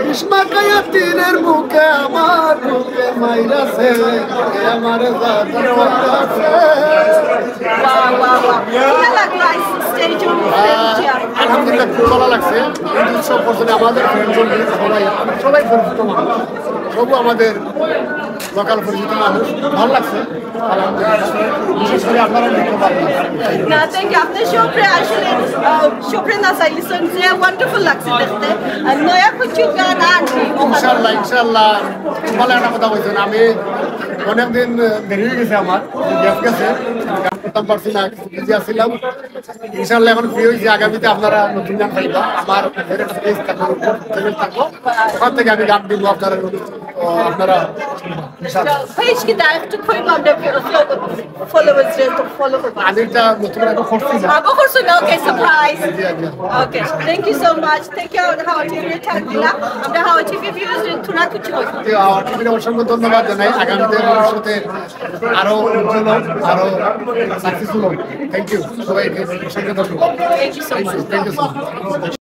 ইসমা কায়া তীরের মুখে আমার বুকে মাইরাছে আমার জাদু কইরাছে আলহামদুলিল্লাহ খুব ভালো লাগছে এই উৎসব পর্যন্ত আমাদের সবাই পরিচিত মানুষ সবু আমাদের লোকাল পরিচিত মানুষ ভালো লাগছে বিশেষ করে আপনারা দেখতে পারেন না থ্যাংক ইউ আপনার শোপরে আসলে শোপরে না চাইলেছেন যে ওয়ান্ডারফুল লাগছে দেখতে আর নয়া কিছু গান আনছি ইনশাআল্লাহ ইনশাআল্লাহ ভালো একটা কথা বলছেন আমি অনেকদিন দেরি হয়ে গেছে আমার গ্যাপ গেছে গান করতাম পারছি না বিজি আসছিলাম ইনশাআল্লাহ এখন ফ্রি হয়েছি আগামীতে আপনারা নতুন গান পাইবা আমার পেজ থাকবো চ্যানেল থাকবো ওখান থেকে আমি গান দিব আপনারা পেজ কি ডাইরেক্ট কই পাবো followers to follow আমি এটা নতুন একটা করছি আগে করছো না okay surprise okay thank you so much thank you Hawa TV থাকলা আমরা হাওয়া টিভি ভিউয়ার্স তুনা কিছু হাওয়া টিভির অসংখ্য ধন্যবাদ জানাই আগামীতে ভবিষ্যতে আরো উজ্জ্বল আরো সাকসেসফুল থ্যাংক ইউ সবাইকে অসংখ্য ধন্যবাদ thank you so much thank you so much